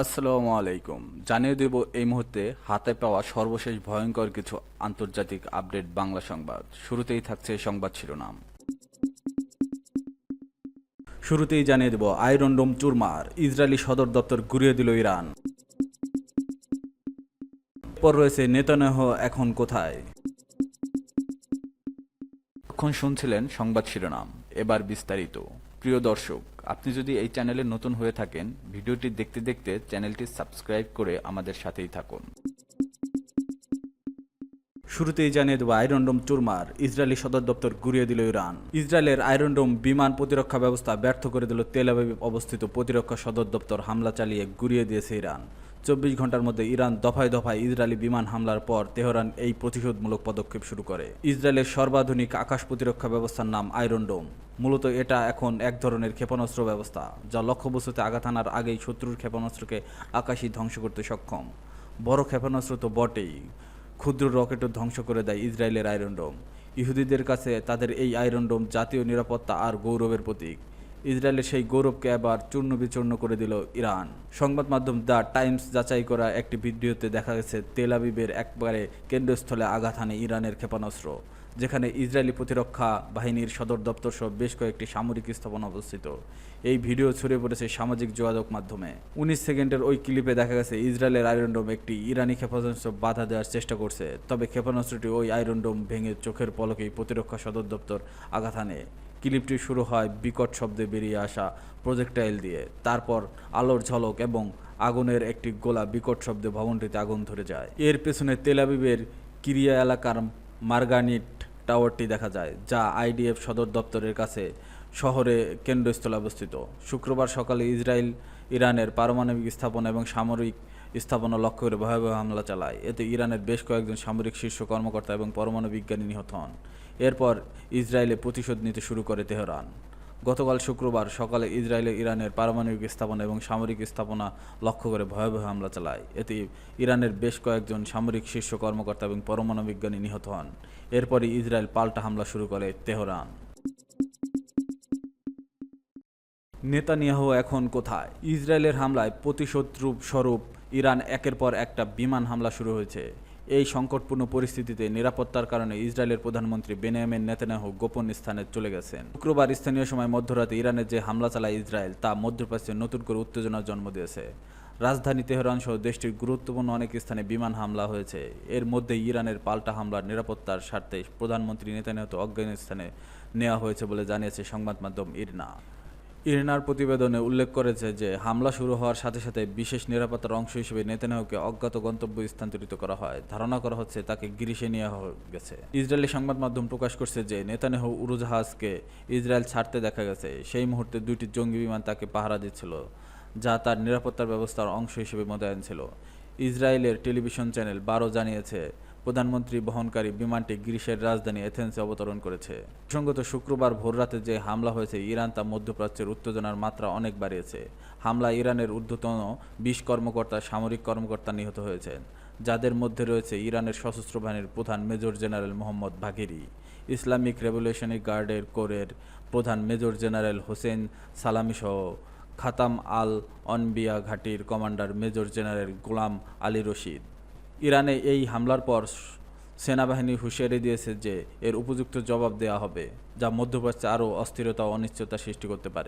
আসসালামু আলাইকুম। জানিয়ে দেব এই মুহূর্তে হাতে পাওয়া সর্বশেষ ভয়ঙ্কর কিছু আন্তর্জাতিক আপডেট বাংলা সংবাদ। শুরুতেই থাকছে সংবাদ শিরোনাম। শুরুতেই জানিয়ে দেব আয়রন ডোম চুরমার, ইসরায়েলি সদর দপ্তর গুঁড়িয়ে দিল ইরান। এরপর রয়েছে নেতানিয়াহু এখন কোথায়। এখন শুনছিলেন সংবাদ শিরোনাম, এবার বিস্তারিত। প্রিয় দর্শক, আপনি যদি এই চ্যানেলে নতুন হয়ে থাকেন, ভিডিওটি দেখতে দেখতে চ্যানেলটি সাবস্ক্রাইব করে আমাদের সাথেই থাকুন। শুরুতেই জানিয়ে দেব আয়রন ডোম চুরমার, ইসরায়েলি সদর দপ্তর গুঁড়িয়ে দিল ইরান। ইসরায়েলের আয়রন ডোম বিমান প্রতিরক্ষা ব্যবস্থা ব্যর্থ করে দিল তেল আবিব অবস্থিত প্রতিরক্ষা সদর দপ্তর হামলা চালিয়ে গুঁড়িয়ে দিয়েছে ইরান। 24 ঘন্টার মধ্যে ইরান দফায় দফায় ইসরায়েলি বিমান হামলার পর তেহরান এই প্রতিশোধমূলক পদক্ষেপ শুরু করে। ইসরায়েলের সর্বাধুনিক আকাশ প্রতিরক্ষা ব্যবস্থার নাম আয়রন ডোম। মূলত এটা এখন এক ধরনের ক্ষেপণাস্ত্র ব্যবস্থা, যা লক্ষ্যবস্তুতে আঘাত হানার আগেই শত্রুর ক্ষেপণাস্ত্রকে আকাশই ধ্বংস করতে সক্ষম। বড় ক্ষেপণাস্ত্র তো বটেই, ক্ষুদ্র রকেটও ধ্বংস করে দেয় ইসরায়েলের আয়রন ডোম। ইহুদিদের কাছে তাদের এই আয়রন ডোম জাতীয় নিরাপত্তা আর গৌরবের প্রতীক। ইসরায়েলের সেই গৌরবকে এবার চূর্ণ বিচূর্ণ করে দিল ইরান। সংবাদ মাধ্যম দ্য টাইমস যাচাই করা একটি ভিডিওতে দেখা গেছে তেল আবিবের একবারে কেন্দ্রস্থলে আঘাত হানে ইরানের ক্ষেপণাস্ত্র, যেখানে ইসরায়েলি প্রতিরক্ষা বাহিনীর সদর দপ্তর সহ বেশ কয়েকটি সামরিক স্থাপনা অবস্থিত। এই ভিডিও ছড়িয়ে পড়েছে সামাজিক যোগাযোগ মাধ্যমে। 19 সেকেন্ডের ওই ক্লিপে দেখা গেছে ইসরায়েলের আয়রন ডোম একটি ইরানি ক্ষেপণাস্ত্র বাধা দেওয়ার চেষ্টা করছে, তবে ক্ষেপণাস্ত্রটি ওই আয়রন ডোম ভেঙে চোখের পলকেই প্রতিরক্ষা সদর দপ্তর আঘাত হানে। ক্লিপটি শুরু হয় বিকট শব্দে বেরিয়ে আসা প্রজেক্টাইল দিয়ে, তারপর আলোর ঝলক এবং আগুনের একটি গোলা বিকট শব্দে ভবনটিতে আগুন ধরে যায়। এর পেছনে তেল আবিবের কিরিয়া এলাকার মার্গানিট টাওয়ারটি দেখা যায়, যা আইডিএফ সদর দপ্তরের কাছে শহরে কেন্দ্রস্থলে অবস্থিত। শুক্রবার সকালে ইসরায়েল ইরানের পারমাণবিক স্থাপনা এবং সামরিক স্থাপনা লক্ষ্য করে ভয়াবহ হামলা চালায়। এতে ইরানের বেশ কয়েকজন সামরিক শীর্ষ কর্মকর্তা এবং পরমাণু বিজ্ঞানী নিহত হন। এরপর ইসরায়েলে প্রতিশোধ নিতে শুরু করে তেহরান। গতকাল শুক্রবার সকালে ইসরায়েলে ইরানের পারমাণবিক স্থাপনা এবং সামরিক স্থাপনা লক্ষ্য করে ভয়াবহ হামলা চালায়। এতে ইরানের বেশ কয়েকজন সামরিক শীর্ষ কর্মকর্তা এবং পরমাণু বিজ্ঞানী নিহত হন। এরপরই ইসরায়েল পাল্টা হামলা শুরু করে তেহরান। নেতানিয়াহু এখন কোথায়। ইসরায়েলের হামলায় প্রতিশোধ স্বরূপ ইরান একের পর একটা বিমান হামলা শুরু হয়েছে। এই সংকটপূর্ণ পরিস্থিতিতে নিরাপত্তার কারণে ইসরায়েলের প্রধানমন্ত্রী বেনিয়ামিন নেতানিয়াহু গোপন স্থানে চলে গেছেন। শুক্রবার স্থানীয় সময় মধ্যরাতে ইরানের যে হামলা চালায় ইসরায়েল, তা মধ্যপ্রাচ্যে নতুন করে উত্তেজনার জন্ম দিয়েছে। রাজধানী তেহরান সহ দেশটির গুরুত্বপূর্ণ অনেক স্থানে বিমান হামলা হয়েছে। এর মধ্যে ইরানের পাল্টা হামলার নিরাপত্তার স্বার্থে প্রধানমন্ত্রী নেতানিয়াহু অজ্ঞাত স্থানে নেওয়া হয়েছে বলে জানিয়েছে সংবাদ মাধ্যম ইরনা। ইরনার প্রতিবেদনে উল্লেখ করেছে যে হামলা শুরু হওয়ার সাথে সাথে বিশেষ নিরাপত্তার অংশ হিসেবে নেতানিয়াহুকে অজ্ঞাত গন্তব্যে স্থানান্তরিত করা হয়। ধারণা করা হচ্ছে তাকে গ্রিসে নেওয়া গেছে। ইসরায়েলি সংবাদ মাধ্যম প্রকাশ করছে যে নেতানিয়াহু উড়োজাহাজকে ইসরায়েল ছাড়তে দেখা গেছে। সেই মুহূর্তে দুইটি জঙ্গি বিমান তাকে পাহারা দিচ্ছিল, যা তার নিরাপত্তার ব্যবস্থার অংশ হিসেবে মোতায়েন ছিল। ইসরায়েলের টেলিভিশন চ্যানেল 12 জানিয়েছে প্রধানমন্ত্রী বহনকারী বিমানটি গ্রিসের রাজধানী এথেন্সে অবতরণ করেছে। প্রসঙ্গত, শুক্রবার ভোররাতে যে হামলা হয়েছে ইরান তা মধ্যপ্রাচ্যের উত্তেজনার মাত্রা অনেক বাড়িয়েছে। হামলায় ইরানের ঊর্ধ্বতন 20 কর্মকর্তা, সামরিক কর্মকর্তা নিহত হয়েছেন, যাদের মধ্যে রয়েছে ইরানের সশস্ত্র বাহিনীর প্রধান major general Mohammad বাঘেরি, Islamic revolutionary গার্ডের কোরের প্রধান মেজর জেনারেল হোসেন সালামি সহ খাতাম আল অনবিয়া ঘাঁটির কমান্ডার মেজর জেনারেল গোলাম আলী রশিদ। ইরানে এই হামলার পর সেনাবাহিনী হুঁশিয়ারি দিয়েছে যে এর উপযুক্ত জবাব দেওয়া হবে, যা মধ্যপ্রাচ্যে আরও অস্থিরতা ও অনিশ্চয়তা সৃষ্টি করতে পারে।